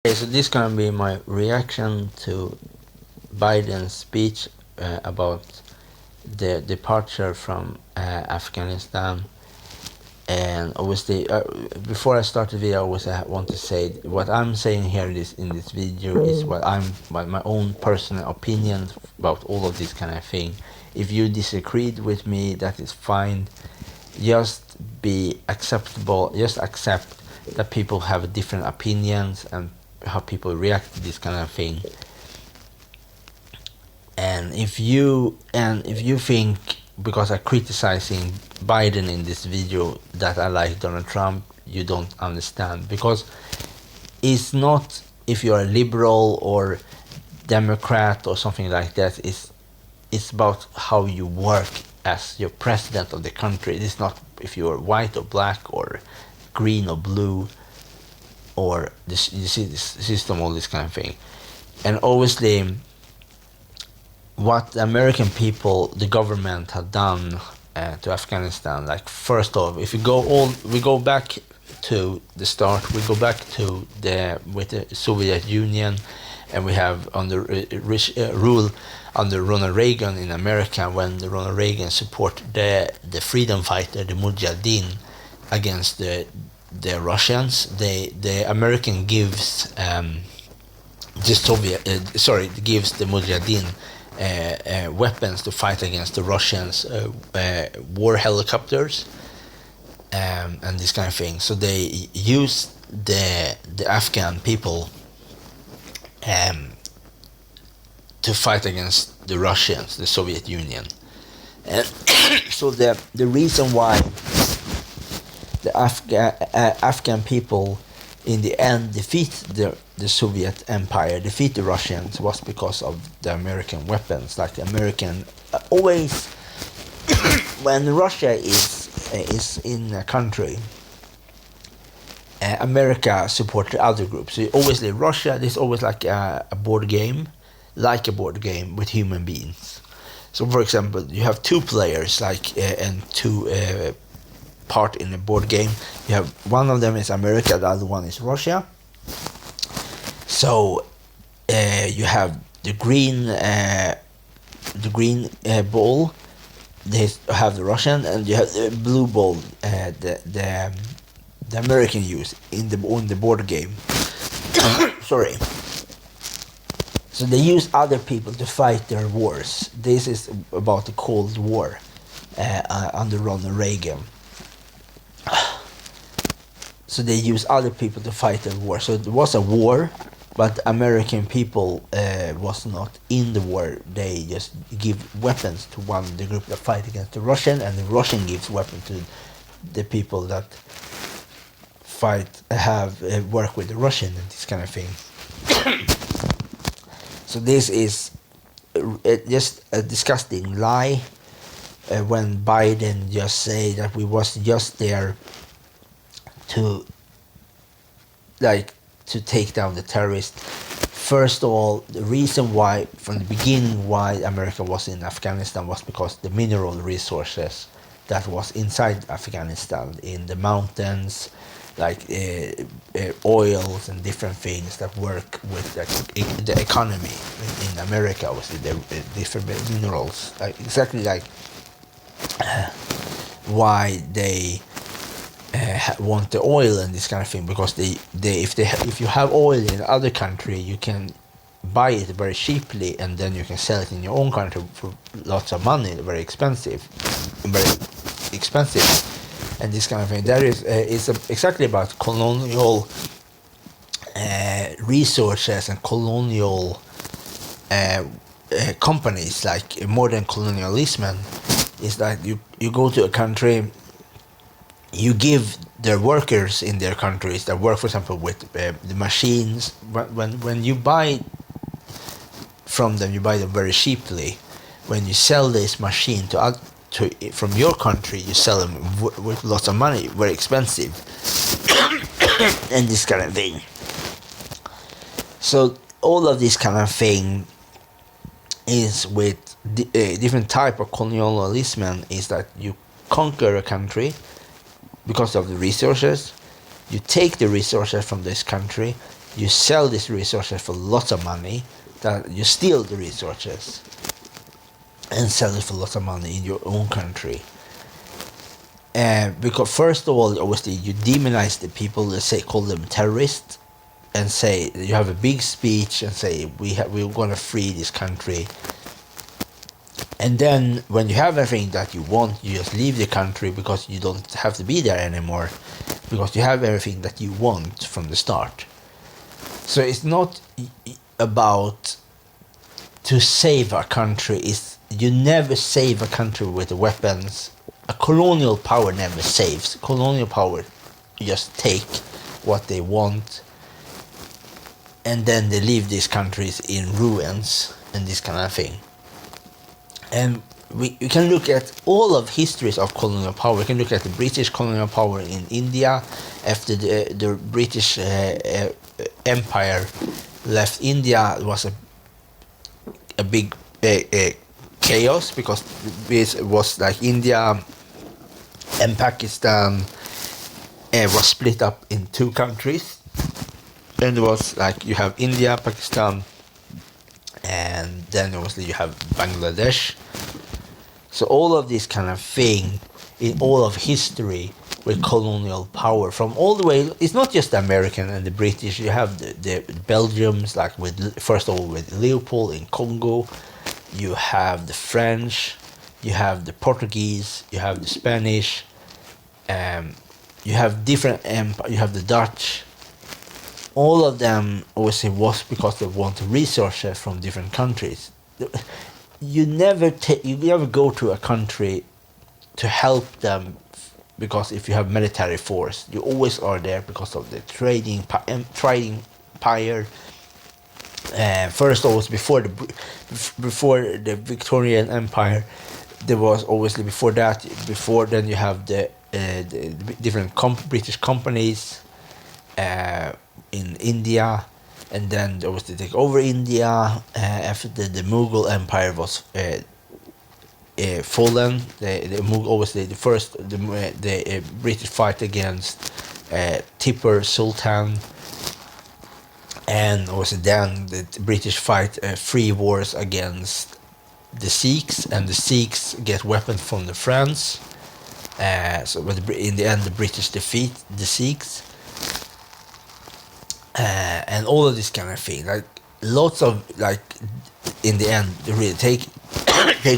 Okay, so this gonna be my reaction to Biden's speech about the departure from Afghanistan. And obviously, before I start the video, I always want to say what I'm saying here in this video is what my own personal opinion about all of this kind of thing. If you disagreed with me, that is fine. Just be acceptable. Just accept that people have different opinions and how people react to this kind of thing. And if you think because I'm criticizing Biden in this video that I like Donald Trump, you don't understand, because it's not if you're a liberal or Democrat or something like that. It's about how you work as your president of the country. It's not if you're white or black or green or blue or this, you see this system, all this kind of thing. And obviously what the American people, the government had done to Afghanistan, like first off, if we go back to the start, we go back to with the Soviet Union, and we have under rule under Ronald Reagan in America, when the Ronald Reagan supported the freedom fighter, the Mujahideen, against the Russians. The American gives gives the Mujahideen weapons to fight against the Russians, war helicopters, and this kind of thing. So they use the Afghan people to fight against the Russians, the Soviet Union. And so the reason why the Afghan people in the end defeat the Soviet Empire, defeat the Russians, was because of the American weapons. Like the American always, when Russia is in a country, America supports the other groups. So obviously Russia, there's always like a board game, with human beings. So for example, you have two players, and two part in the board game. You have one of them is America, the other one is Russia. So you have the green ball. They have the Russian, and you have the blue ball. The American use on the board game. Sorry. So they use other people to fight their wars. This is about the Cold War under Ronald Reagan. So they use other people to fight the war. So it was a war, but American people was not in the war. They just give weapons to the group that fight against the Russian, and the Russian gives weapons to the people that work with the Russian and this kind of thing. So this is just a disgusting lie. When Biden just say that we was just there to take down the terrorists. First of all, the reason why from the beginning why America was in Afghanistan was because the mineral resources that was inside Afghanistan in the mountains, oils and different things that work with the economy in America, was the different minerals, exactly why they want the oil and this kind of thing, because if you have oil in other country, you can buy it very cheaply, and then you can sell it in your own country for lots of money, very expensive, and this kind of thing. That is exactly about colonial resources and colonial companies, like modern colonialism. Is that you go to a country, you give their workers in their countries that work, for example, with the machines. When you buy from them, you buy them very cheaply. When you sell this machine from your country, you sell them with lots of money, very expensive, and this kind of thing. So all of this kind of thing is with different type of colonialism, is that you conquer a country because of the resources. You take the resources from this country, you sell these resources for lots of money, that you steal the resources and sell it for lots of money in your own country. Because first of all, obviously, you demonize the people, let's say, call them terrorists, and say you have a big speech and say we're going to free this country. And then when you have everything that you want, you just leave the country because you don't have to be there anymore, because you have everything that you want from the start. So it's not about to save a country. You never save a country with weapons. A colonial power never saves. Colonial power just take what they want, and then they leave these countries in ruins and this kind of thing. And we can look at all of histories of colonial power. We can look at the British colonial power in India after the British Empire left India. It was a big chaos, because it was like India and Pakistan was split up in two countries, and it was like you have India, Pakistan, and then obviously you have Bangladesh. So all of this kind of thing in all of history with colonial power, from all the way, it's not just the American and the British. You have the Belgians, like with, first of all, with Leopold in Congo. You have the French, you have the Portuguese, you have the Spanish, you have different empires, you have the Dutch. All of them obviously was because they want resources from different countries. You never go to a country to help them, because if you have military force, you always are there because of the trading empire. First, always before the Victorian Empire, there was obviously before then you have the different British companies in India, and then obviously take over India after the Mughal Empire was fallen. Obviously the British fight against Tipper Sultan. And also then the British fight 3 wars against the Sikhs, and the Sikhs get weapons from the France. But in the end, the British defeat the Sikhs, and all of this kind of thing. Like lots of in the end, they really take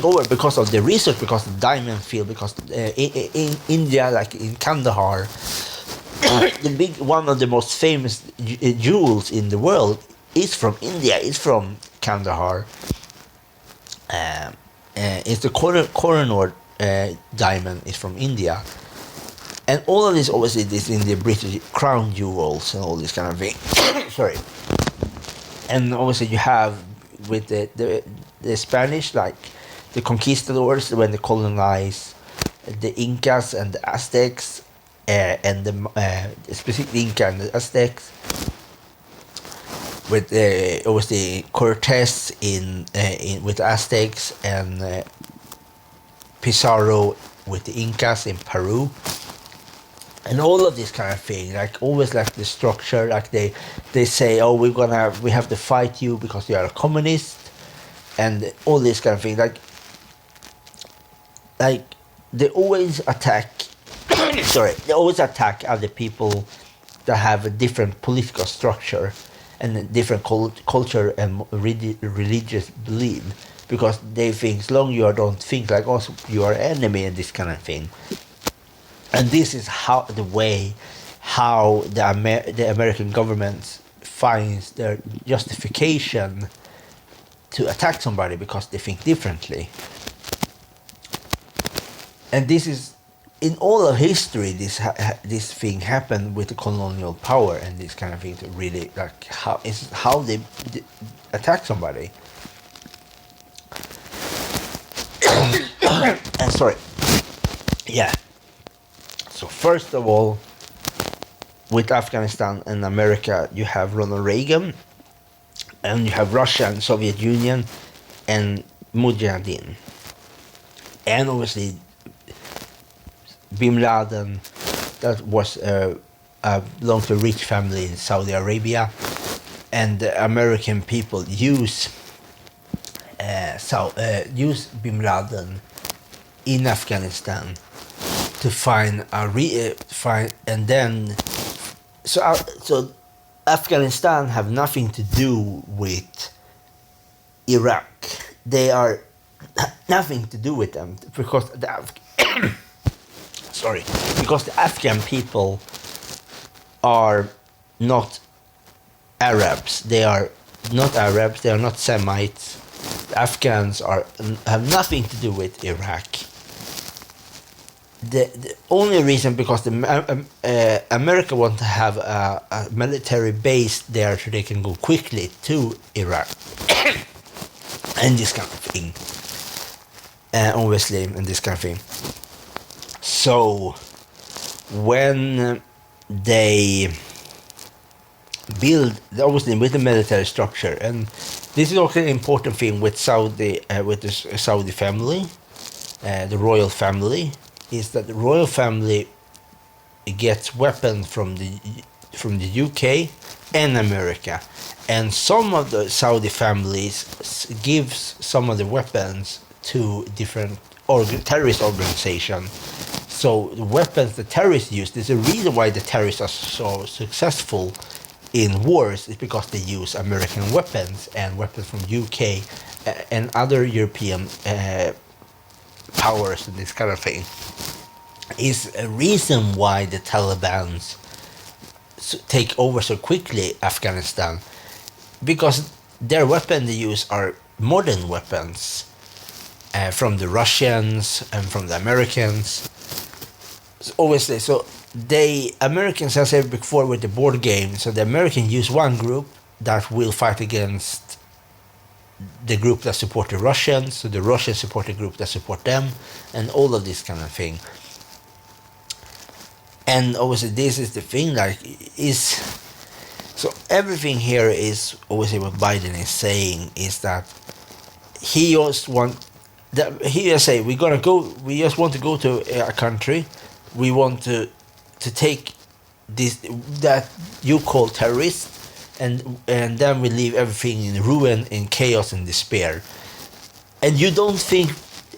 over because of the research, because of the diamond field, because in India, like in Kandahar. One of the most famous jewels in the world is from India. It's from Kandahar. It's the Kohinoor diamond is from India, and all of this obviously is in the British crown jewels and all this kind of thing. Sorry. And obviously you have with the Spanish, like the conquistadors when they colonized the Incas and the Aztecs. And specifically Inca and the Aztecs, with obviously Cortes with the Aztecs, and Pizarro with the Incas in Peru, and all of this kind of thing. Like always, like the structure, like they say, oh, we have to fight you because you are a communist, and all this kind of thing. Like they always attack. They always attack other people that have a different political structure and a different culture and religious belief, because they think as long as you don't think like us, you are enemy and this kind of thing. And this is how the American government finds their justification to attack somebody, because they think differently. And this is, in all of history, this thing happened with the colonial power and this kind of thing, to really like how they attack somebody. And sorry, yeah. So first of all, with Afghanistan and America, you have Ronald Reagan, and you have Russia and Soviet Union, and Mujahideen, and obviously Bin Laden, that was belonged to a rich family in Saudi Arabia, and the American people use use Bin Laden in Afghanistan to find and then so Afghanistan have nothing to do with Iraq. They are nothing to do with them because because the Afghan people are not Arabs. They are not Arabs. They are not Semites. The Afghans have nothing to do with Iraq. The only reason because America want to have a military base there so they can go quickly to Iraq and this kind of thing. Obviously, and this kind of thing. So when they build, obviously with the military structure, and this is also an important thing with with the Saudi family, the royal family, is that the royal family gets weapons from the UK and America, and some of the Saudi families gives some of the weapons to different terrorist organizations. So the weapons the terrorists use, there's a reason why the terrorists are so successful in wars, is because they use American weapons and weapons from UK and other European powers and this kind of thing. Is a reason why the Taliban take over so quickly Afghanistan, because their weapons they use are modern weapons from the Russians and from the Americans. So obviously, so the Americans, as I said before with the board game, so the Americans use one group that will fight against the group that support the Russians, so the Russians support the group that support them, and all of this kind of thing. And obviously this is the thing, like, so everything here is, obviously what Biden is saying is that he just want, he just say, we just want to go to a country, we want to take this, that you call terrorist, and then we leave everything in ruin, in chaos and despair. And you don't think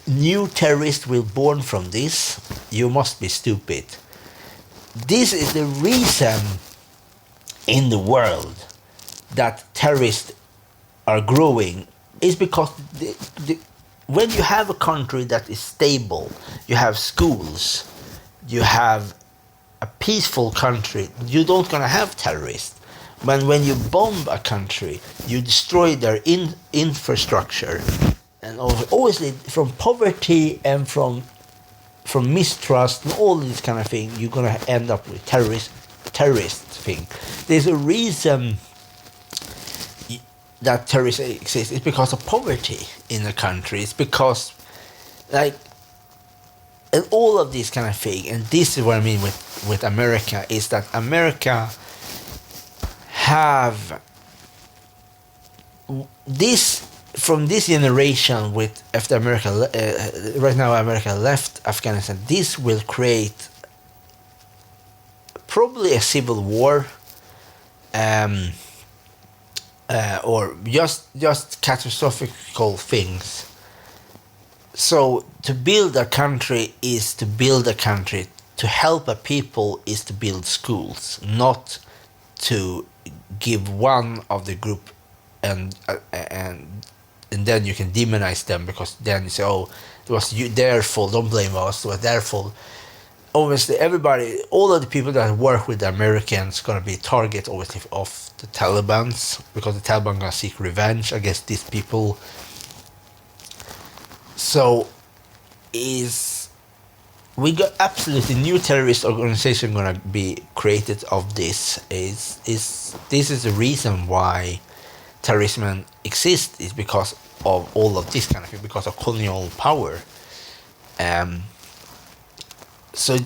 new terrorists will born from this? You must be stupid. This is the reason in the world that terrorists are growing, is because when you have a country that is stable, you have schools, you have a peaceful country, you don't gonna have terrorists. But when you bomb a country, you destroy their infrastructure, and obviously from poverty and from mistrust and all this kind of thing, you're gonna end up with terrorist thing. There's a reason that terrorism exists. It's because of poverty in the country. It's because, like, and all of this kind of thing. And this is what I mean with America, is that America have this, from this generation, with after America right now America left Afghanistan, this will create probably a civil war, or just catastrophic things. So to build a country is to build a country. To help a people is to build schools, not to give one of the group and then you can demonize them, because then you say, oh, it was their fault, don't blame us, it was their fault. Obviously everybody, all of the people that work with the Americans gonna be target obviously of the Taliban, because the Taliban gonna seek revenge against these people. So we got absolutely new terrorist organization gonna be created of this. This is the reason why terrorism exists, is because of all of this kind of thing, because of colonial power. So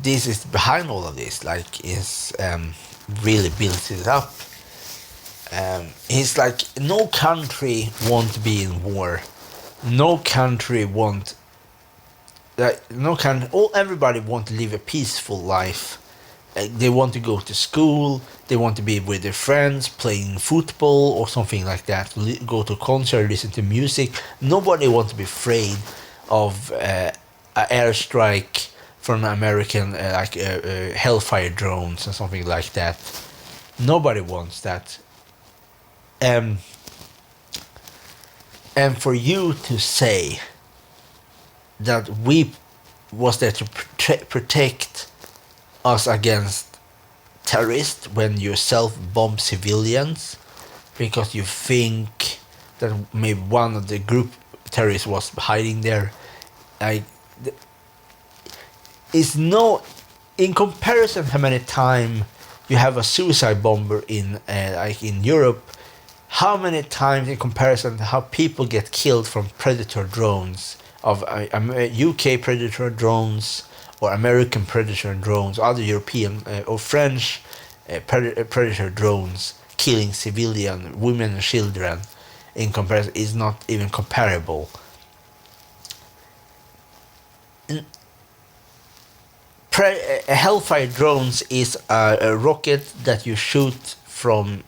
this is behind all of this, like, is really built it up. It's like no country want to be in war. No country everybody want to live a peaceful life, they want to go to school, they want to be with their friends playing football or something like that, go to concert, listen to music. Nobody wants to be afraid of an airstrike from American Hellfire drones or something like that. Nobody wants that. And for you to say that we was there to protect us against terrorists when you self-bomb civilians because you think that maybe one of the group terrorists was hiding there, is no, in comparison how many times you have a suicide bomber in in Europe, how many times in comparison to how people get killed from Predator drones, of UK Predator drones or American Predator drones, other European or French Predator drones killing civilian women and children, in comparison is not even comparable. Hellfire drones is a rocket that you shoot from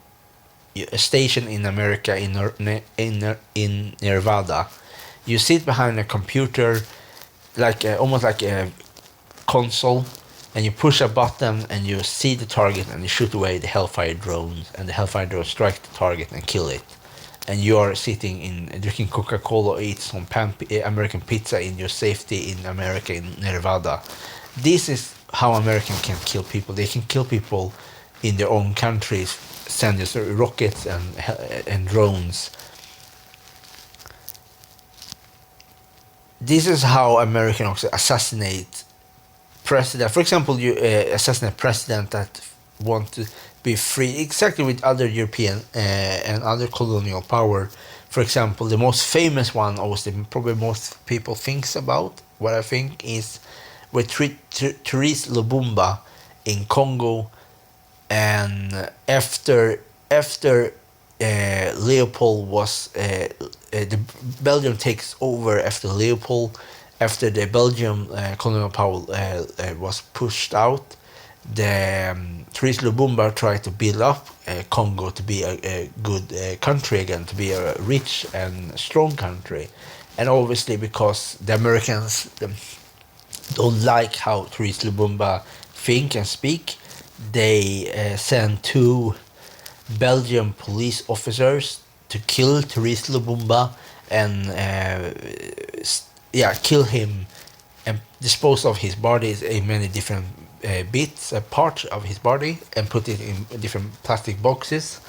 a station in America in Nevada. You sit behind a computer, almost like a console, and you push a button and you see the target and you shoot away the Hellfire drones, and the Hellfire drones strike the target and kill it. And you are sitting in drinking Coca-Cola or eat some American pizza in your safety in America in Nevada. This is how Americans can kill people. They can kill people in their own countries, send us rockets and drones. This is how Americans also assassinate president. For example, you assassinate president that want to be free, exactly with other European and other colonial power. For example, the most famous one, also probably most people thinks about, what I think is with Therese Lubumba in Congo, and after Leopold was the Belgium takes over after Leopold, after the Belgium colonial power was pushed out, the Therese Lubumba tried to build up Congo to be a good country again, to be a rich and strong country. And obviously because the Americans don't like how Therese Lubumba think and speak, they sent 2 Belgian police officers to kill Therese Lubumba and kill him and dispose of his body in many different bits, parts of his body, and put it in different plastic boxes.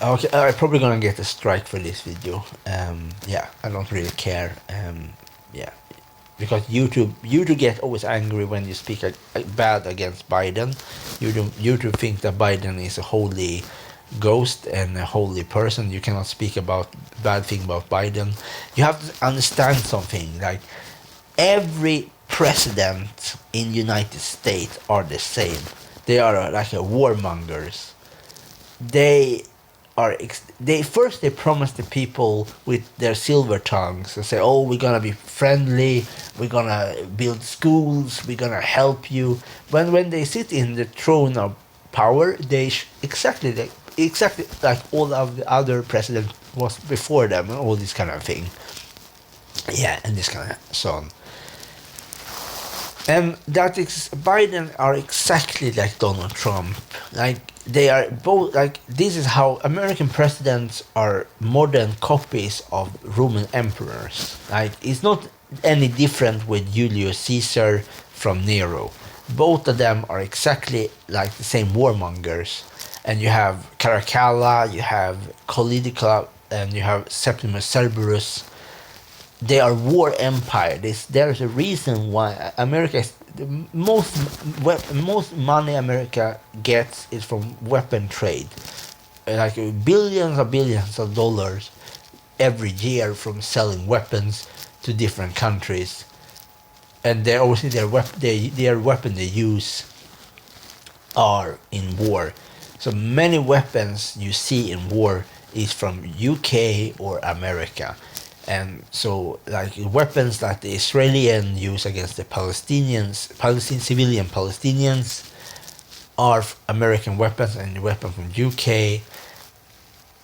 Okay, I'm probably gonna get a strike for this video. I don't really care. Because YouTube get always angry when you speak bad against Biden. YouTube think that Biden is a holy ghost and a holy person. You cannot speak about bad thing about Biden. You have to understand something, like every president in United States are the same. They are like warmongers. They promise the people with their silver tongues and say, oh, we're gonna be friendly, we're gonna build schools, we're gonna help you. When they sit in the throne of power, they exactly like all of the other presidents was before them, and all this kind of thing. Yeah, and this kind of so on. And Biden are exactly like Donald Trump. Like they are both like, this is how American presidents are modern copies of Roman emperors. Like it's not any different with Julius Caesar from Nero. Both of them are exactly like the same warmongers. And you have Caracalla, you have Calidica, and you have Septimus Cerberus. They are war empire. There's a reason why America is the most money America gets is from weapon trade, like billions of dollars every year from selling weapons to different countries, and they're obviously their weapon they use are in war. So many weapons you see in war is from UK or America. And so like weapons that the Israelis use against the civilian Palestinians are American weapons, and weapons from UK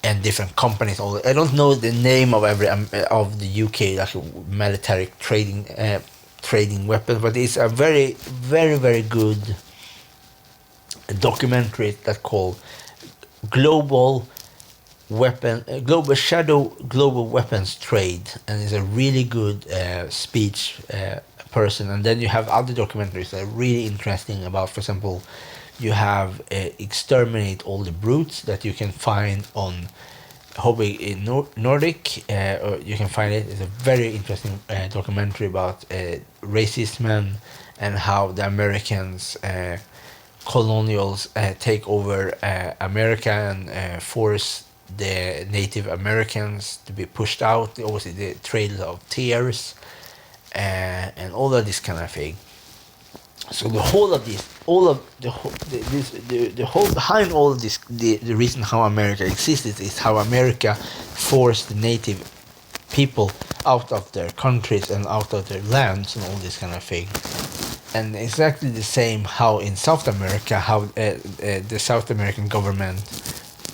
and different companies. I don't know the name of every of the UK like military trading weapons, but it's a very very good documentary that called Global Global Weapons Trade, and it's a really good speech person. And then you have other documentaries that are really interesting about, for example, you have Exterminate All the Brutes that you can find on Hobby in Nordic, or you can find it. It's a very interesting documentary about racism and how the Americans colonials take over America and force the Native Americans to be pushed out. Obviously, the Trail of Tears and all of this kind of thing. So the whole of this, the whole behind all of this, the reason how America existed is how America forced the native people out of their countries and out of their lands and all this kind of thing. And exactly the same how in South America, how the South American government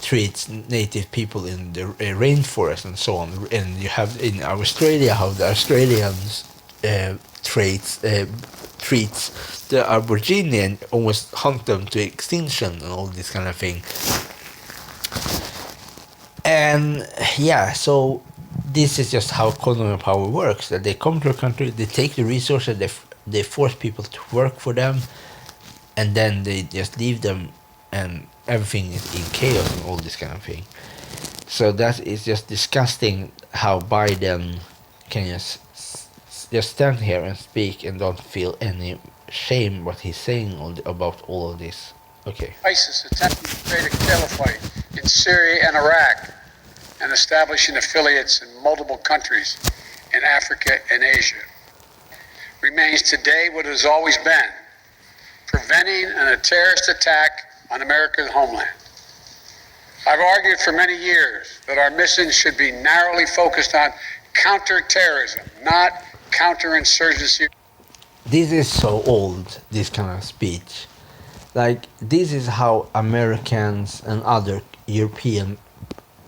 treats native people in the rainforest and so on. And you have in Australia how the Australians treats the Aborigine and almost hunt them to extinction and all this kind of thing. And yeah, so this is just how colonial power works. That they come to a country, they take the resources, they force people to work for them, and then they just leave them, and everything is in chaos and all this kind of thing. So that is just disgusting how Biden can just stand here and speak and don't feel any shame what he's saying about all of this. Okay. ISIS attempting to create a caliphate in Syria and Iraq and establishing affiliates in multiple countries in Africa and Asia remains today what it has always been, preventing a terrorist attack on America's homeland. I've argued for many years that our mission should be narrowly focused on counterterrorism, not counterinsurgency. This is so old, this kind of speech. Like, this is how Americans and other European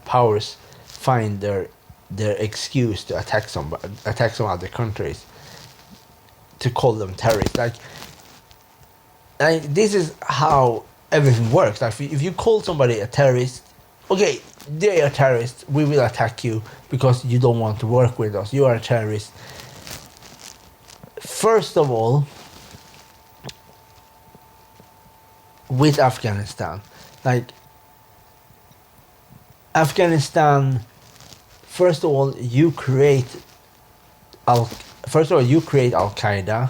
powers find their excuse to attack some other countries, to call them terrorists. Like this is how everything works. Like if you call somebody a terrorist, okay, they are terrorists, we will attack you because you don't want to work with us, you are a terrorist. First of all, with Afghanistan, like Afghanistan, first of all you create Al-Qaeda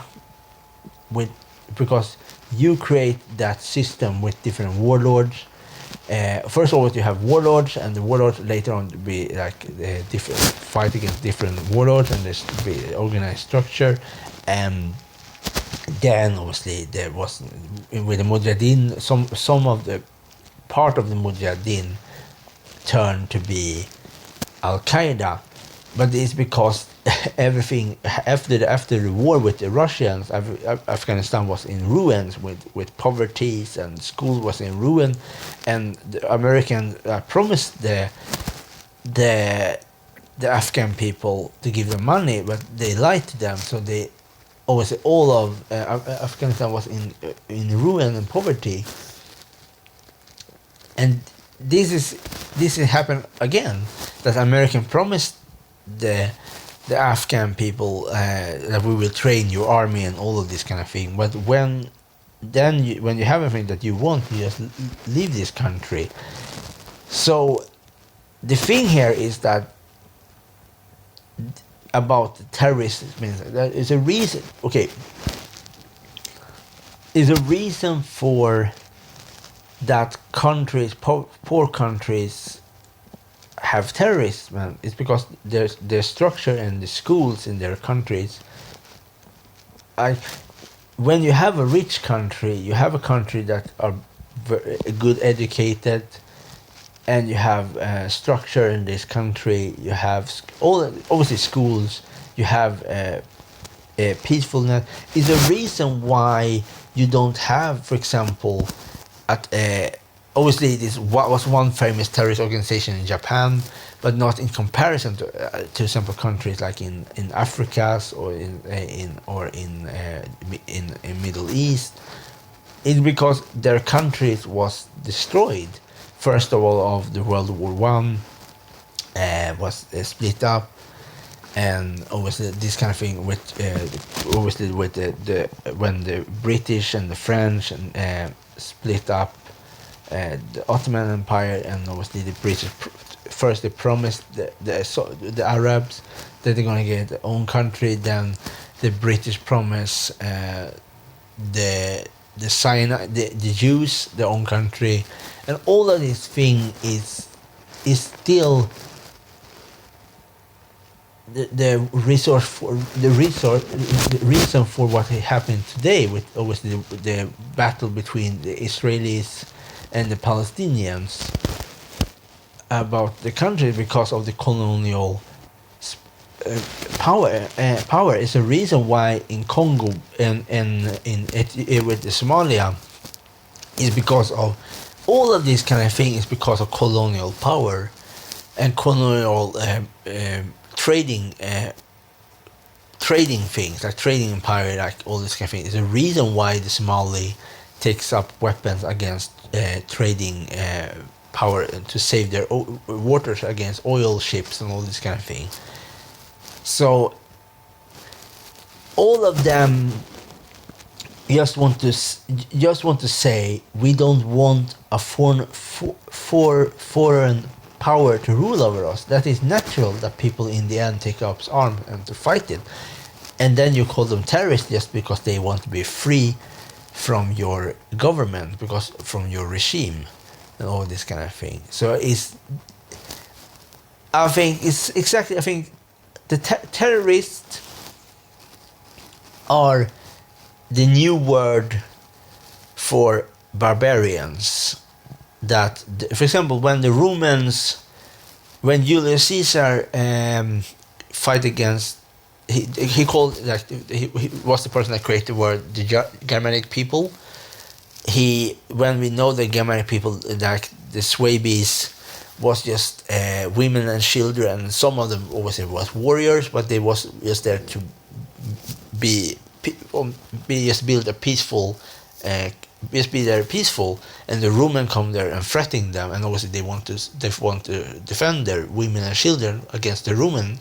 because you create that system with different warlords. First of all, you have warlords, and the warlords later on be like different fight against different warlords, and there's be organized structure. And then obviously there was with the Mujahideen, some of the part of the Mujahideen turned to be Al-Qaeda, but it's because everything after the war with the Russians, Afghanistan was in ruins with poverty, and school was in ruin, and the American promised the Afghan people to give them money, but they lied to them. So they obviously all of Afghanistan was in ruin and poverty, and this happened again, that American promised the Afghan people that we will train your army and all of this kind of thing. But when you have everything that you want, you just leave this country. So the thing here is that about terrorists means that is a reason. Okay, is a reason for that countries, poor countries, have terrorists, man. It's because their structure and the schools in their countries. When you have a rich country, you have a country that are very good educated, and you have structure in this country. You have all obviously schools. You have peacefulness. Is a reason why you don't have, for example, at obviously this was one famous terrorist organization in Japan, but not in comparison to some countries like in Africa or in Middle East. It's because their countries was destroyed. First of all, of the World War One was split up, and obviously this kind of thing with obviously with the when the British and the French and split up the Ottoman Empire, and obviously the British first they promised the Arabs that they're gonna get their own country. Then the British promise the Jews their own country, and all of this thing is still the reason for what happened today, with obviously the battle between the Israelis and the Palestinians about the country, because of the colonial power is a reason why in Congo and with the Somalia is because of all of these kind of things, is because of colonial power and colonial trading things, like trading empire, like all this kind of thing. Is a reason why the Somali takes up weapons against trading power to save their waters against oil ships and all this kind of thing. So all of them just want to say we don't want a foreign power to rule over us. That is natural that people in the end take up arms and to fight it, and then you call them terrorists just because they want to be free from your government, because from your regime and all this kind of thing. So I think the terrorists are the new word for barbarians. That, for example, when Julius Caesar fight against, he called, like, he was the person that created the word the Germanic people. When we know the Germanic people, like the Swabies, was just women and children, and some of them obviously was warriors, but they was just there to just build a peaceful, just be there peaceful, and the Roman come there and threaten them, and obviously they want to defend their women and children against the Roman,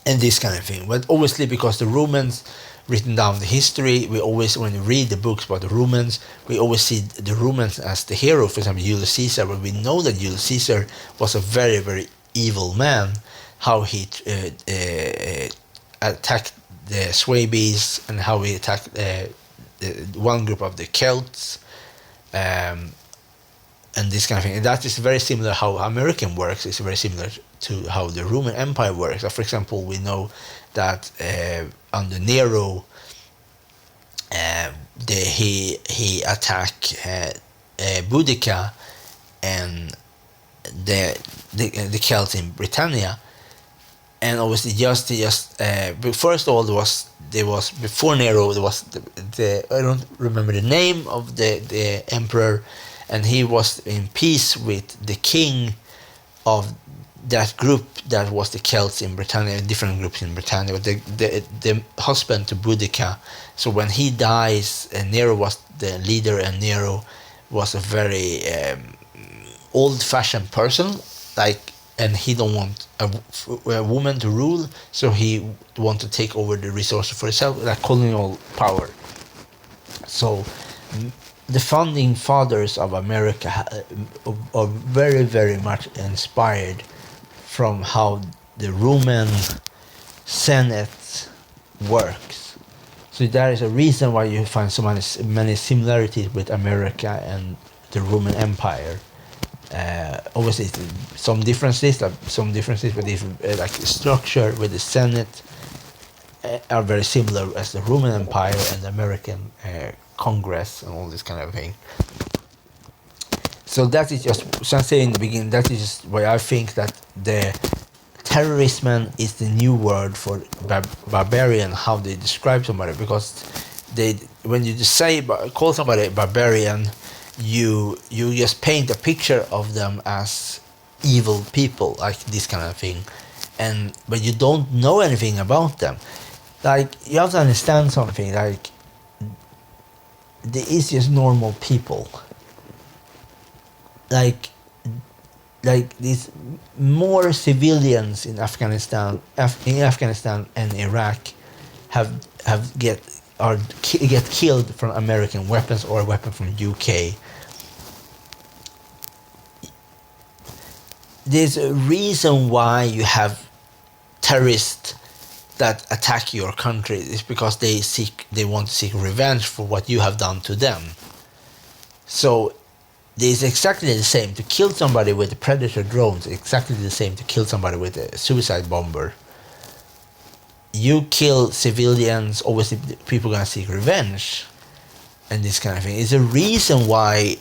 and this kind of thing. But obviously, because the Romans written down the history, we always, when we read the books about the Romans, we always see the Romans as the hero. For example, Julius Caesar, but we know that Julius Caesar was a very, very evil man. How he attacked the Swabies, and how he attacked one group of the Celts, and this kind of thing. And that is very similar how American works. It's very similar to how the Roman Empire works. For example, we know that under Nero, he attacked Boudica and the Celts in Britannia, and obviously first of all there was before Nero, there was the I don't remember the name of the emperor, and he was in peace with the king of that group that was the Celts in Britannia, different groups in Britannia, but the husband to Boudica. So when he dies, Nero was the leader, and Nero was a very old-fashioned person, and he don't want a woman to rule, so he want to take over the resources for himself, like colonial power. So the founding fathers of America are very, very much inspired from how the Roman Senate works. So that is a reason why you find so many similarities with America and the Roman Empire. Obviously, some differences, but like the structure with the Senate are very similar as the Roman Empire and the American Congress and all this kind of thing. So that is just, so I say in the beginning, that is just why I think that the terrorism is the new word for barbarian, how they describe somebody, because they, when you just say, call somebody a barbarian, you just paint a picture of them as evil people, like this kind of thing, and but you don't know anything about them. Like, you have to understand something, like, there is just normal people, like these more civilians in Afghanistan, and Iraq have get killed from American weapons or weapons from UK. There's a reason why you have terrorists that attack your country. It's because they want to seek revenge for what you have done to them. So it's exactly the same to kill somebody with the Predator drones, exactly the same to kill somebody with a suicide bomber. You kill civilians, obviously people are gonna seek revenge and this kind of thing. It's a reason why,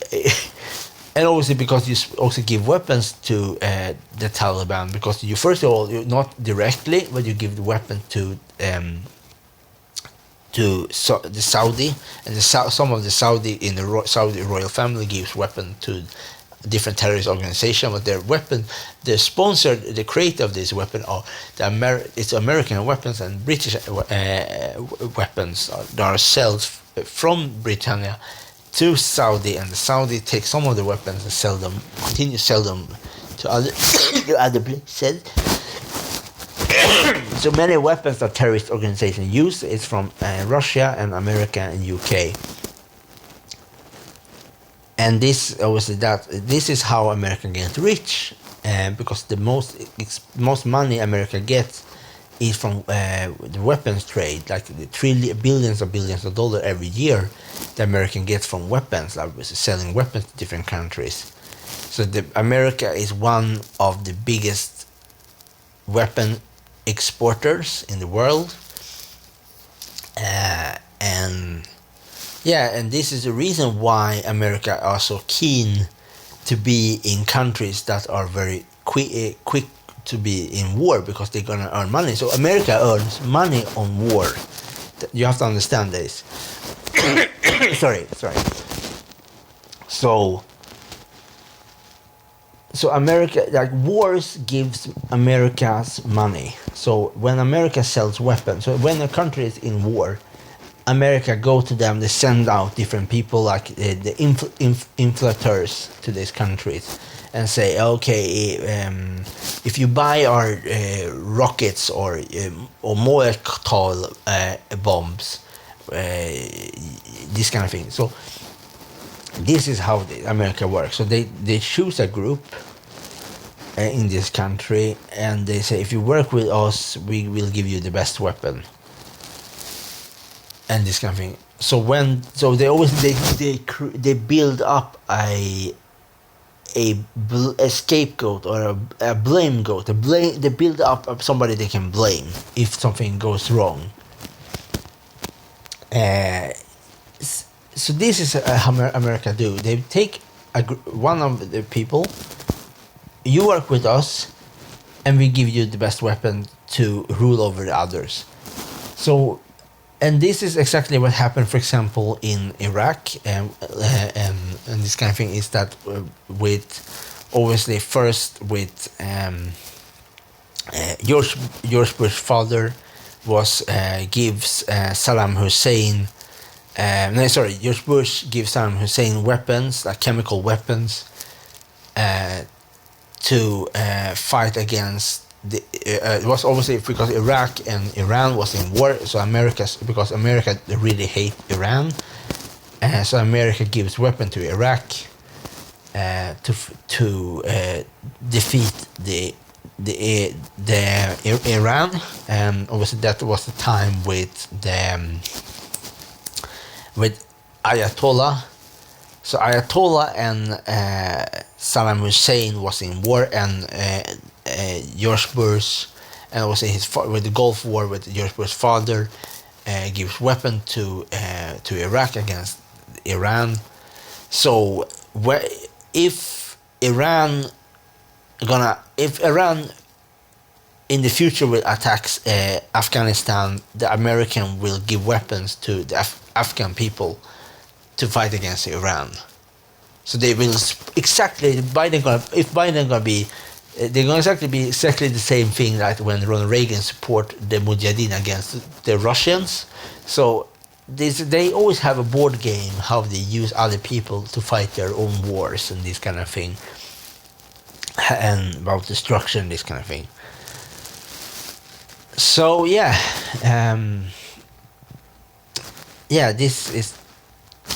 and obviously because you also give weapons to the Taliban, because you, first of all, you not directly, but you give the weapon to the Saudi, and some of the Saudi in the Saudi royal family gives weapon to different terrorist organizations. But their weapon, the sponsor, the creator of this weapon are it's American weapons and British weapons that are sold from Britannia to Saudi, and the Saudi take some of the weapons and continue to sell them to other to other places. So many weapons that terrorist organizations use is from Russia and America and UK. And this is how America gets rich, because the most money America gets is from the weapons trade, like the billions of dollars every year the American gets from weapons, like selling weapons to different countries. So America is one of the biggest weapon exporters in the world, and this is the reason why America are so keen to be in countries that are very quick to be in war, because they're gonna earn money. So America earns money on war. You have to understand this. sorry. So America, like, wars gives America's money. So when America sells weapons, so when a country is in war, America go to them, they send out different people, like the infiltrators to these countries, and say, okay, if you buy our rockets or Molotov bombs, this kind of thing. So this is how America works. So they choose a group in this country, and they say, if you work with us, we will give you the best weapon, and this kind of thing. So they always they build up a scapegoat or a blame goat. They build up somebody they can blame if something goes wrong. So this is how America do. They take one of the people. You work with us, and we give you the best weapon to rule over the others. So, and this is exactly what happened, for example, in Iraq, and this kind of thing is that with, obviously, first with George Bush's father was gives Saddam Hussein. George Bush gives Saddam Hussein weapons, like chemical weapons, to fight against the. It was obviously because Iraq and Iran was in war, so because America really hate Iran, so America gives weapon to Iraq to defeat the Iran, and obviously that was the time with Ayatollah. So Ayatollah and Saddam Hussein was in war, and George Bush, and also with the Gulf War with George Bush's father, gives weapon to Iraq against Iran. So if Iran in the future will attack Afghanistan, the American will give weapons to the Afghan people to fight against Iran. So they will exactly if Biden gonna be they're going to be exactly the same thing like when Ronald Reagan support the Mujahideen against the Russians. So they always have a board game how they use other people to fight their own wars and this kind of thing, and about destruction, this kind of thing. So yeah, this is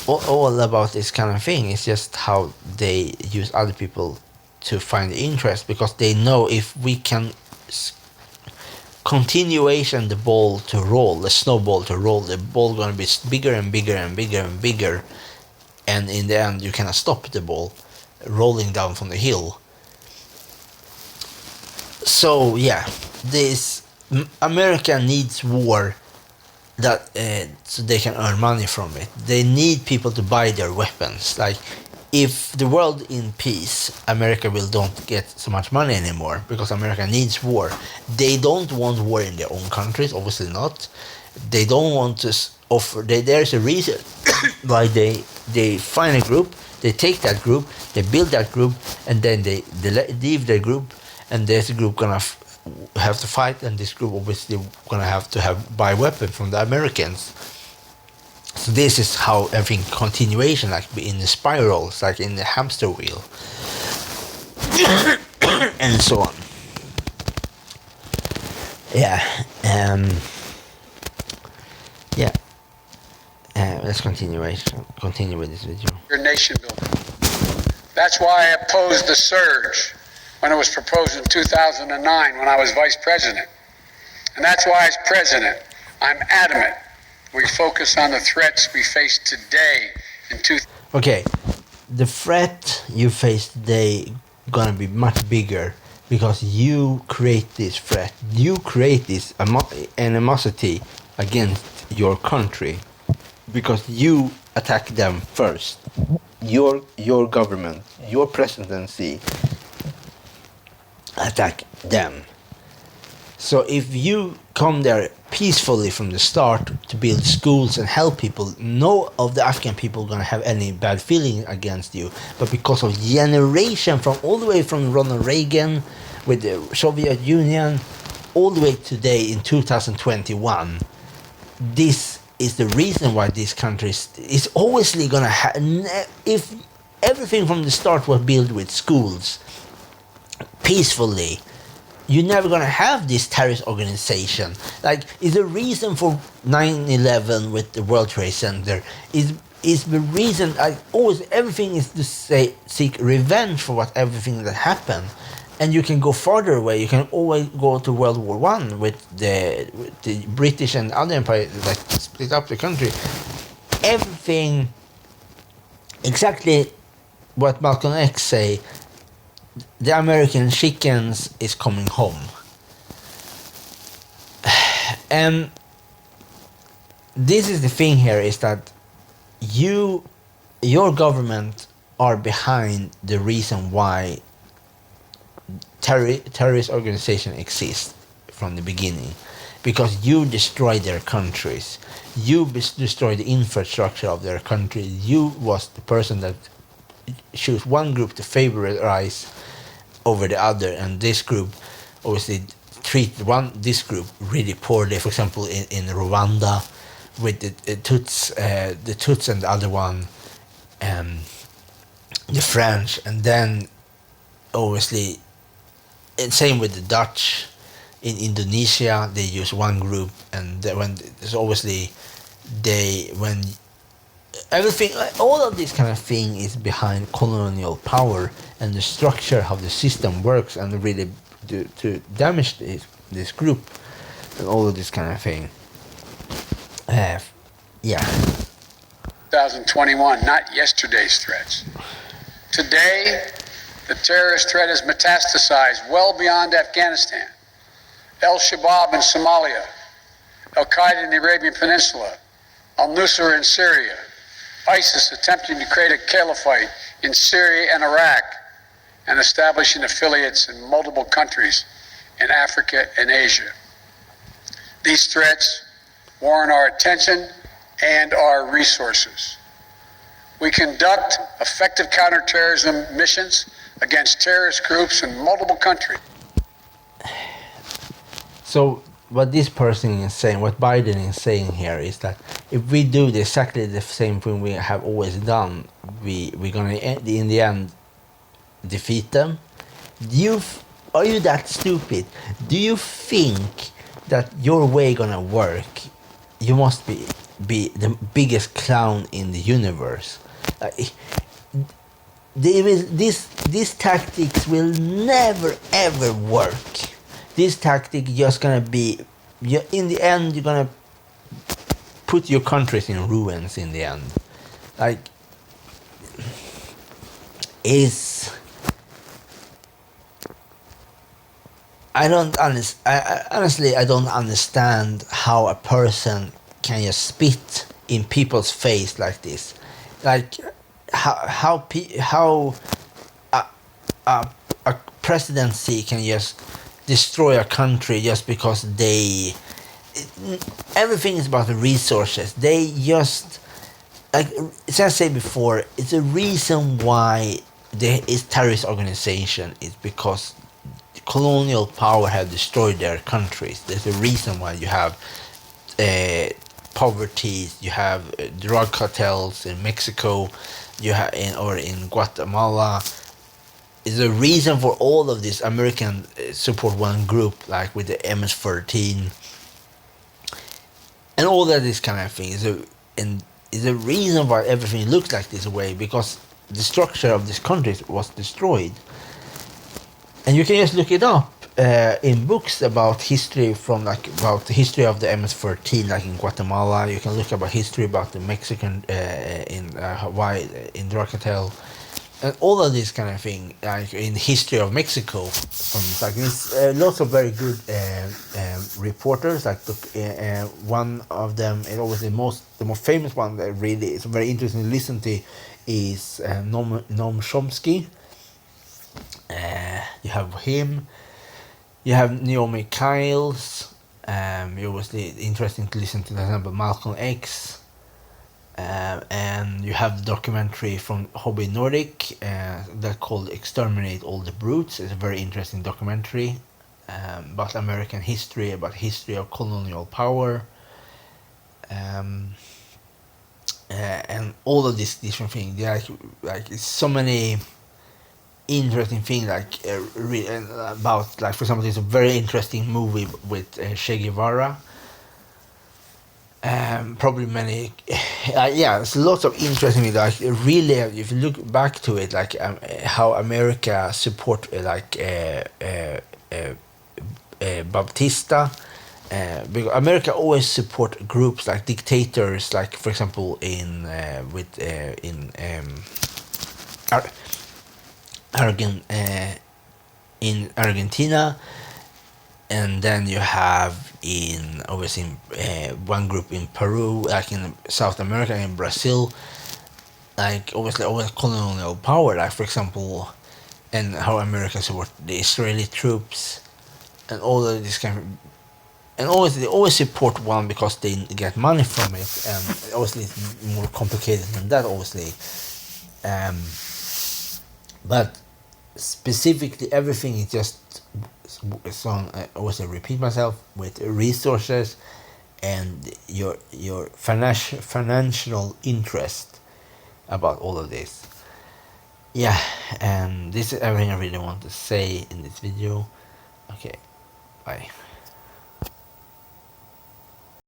all about this kind of thing. It's just how they use other people to find the interest, because they know if we can continuation the ball to roll, the snowball to roll, the ball gonna be bigger and bigger and bigger and bigger, and in the end you cannot stop the ball rolling down from the hill. So yeah, this America needs war that so they can earn money from it. They need people to buy their weapons. Like, if the world in peace, America will don't get so much money anymore, because America needs war. They don't want war in their own countries, obviously not. They don't want to offer. There's a reason why they find a group, they take that group, they build that group, and then they leave the group, and there's a group gonna have to fight, and this group obviously gonna have to buy weapons from the Americans. So this is how everything continuation, like in the spirals, like in the hamster wheel, and so on. Yeah, yeah. Let's continue with this video. Your nation building. That's why I opposed the surge when it was proposed in 2009 when I was vice president. And that's why as president, I'm adamant we focus on the threats we face today in Okay, the threat you face today gonna be much bigger, because you create this threat. You create this animosity against your country, because you attack them first. Your government, your presidency attack them. So if you come there peacefully from the start to build schools and help people, no of the Afghan people gonna have any bad feeling against you. But because of generation, from all the way from Ronald Reagan with the Soviet Union all the way today in 2021, this is the reason why this country is obviously gonna have. If everything from the start was built with schools peacefully, you're never gonna have this terrorist organization. Like, is the reason for 9/11 with the World Trade Center is the reason. Always everything is to seek revenge for everything that happened, and you can go farther away. You can always go to World War I with the British and other empires that split up the country. Everything exactly what Malcolm X say. The American chickens is coming home. And this is the thing here, is that your government are behind the reason why terrorist organization exists from the beginning, because you destroy their countries, you destroy the infrastructure of their country. You was the person that choose one group to favorize over the other, and this group obviously treat this group really poorly. For example, in Rwanda with the Tuts and the other one, the French, and then obviously, and same with the Dutch. In Indonesia, they use one group, and when there's obviously when everything, all of this kind of thing is behind colonial power and the structure, how the system works, and really to damage this group and all of this kind of thing. Yeah. 2021, not yesterday's threats. Today, the terrorist threat has metastasized well beyond Afghanistan. Al-Shabaab in Somalia, Al-Qaeda in the Arabian Peninsula, Al-Nusra in Syria, ISIS attempting to create a caliphate in Syria and Iraq and establishing affiliates in multiple countries in Africa and Asia. These threats warrant our attention and our resources. We conduct effective counterterrorism missions against terrorist groups in multiple countries. So what this person is saying, what Biden is saying here is that if we do exactly the same thing we have always done, we're gonna in the end defeat them. Are you that stupid? Do you think that your way gonna work? You must be the biggest clown in the universe. These tactics will never ever work. This tactic just gonna be, in the end, you're gonna put your countries in ruins in the end. Like, honestly, I don't understand how a person can just spit in people's face like this. Like, how a presidency can just destroy a country just because everything is about the resources. They just, like, as I said before, it's a reason why there is terrorist organization is because colonial power have destroyed their countries. There's a reason why you have poverty, you have drug cartels in Mexico, you have in Guatemala. Is a reason for all of this. American support one group, like with the MS-13 and all that, this kind of thing is a reason why everything looks like this way, because the structure of this country was destroyed. And you can just look it up in books about history about the history of the MS-13, like in Guatemala. You can look about history about the Mexican in Hawaii in drug cartel. And all of this kind of thing, like in the history of Mexico, there's lots of very good reporters. Like one of them, and always the most famous one that really is very interesting to listen to, is Noam Chomsky. You have him. You have Naomi Kyles. It was interesting to listen to, for example, Malcolm X. And you have the documentary from Hobby Nordic that called "Exterminate All the Brutes." It's a very interesting documentary about American history, about history of colonial power, and all of these different things. Like it's so many interesting things. About, like, for example, there's a very interesting movie with Che Guevara. Probably many, there's lots of interesting, like, really, if you look back to it, like how America support Baptista, because America always support groups like dictators, like, for example, in Argentina. And then you have one group in Peru, like in South America, in Brazil, like obviously always colonial power, like, for example, and how America support the Israeli troops and all of this kind of, and they always support one because they get money from it, and obviously it's more complicated than that, obviously, but specifically everything is just I also repeat myself, with resources and your financial interest about all of this. Yeah, and this is everything I really want to say in this video. Okay, bye.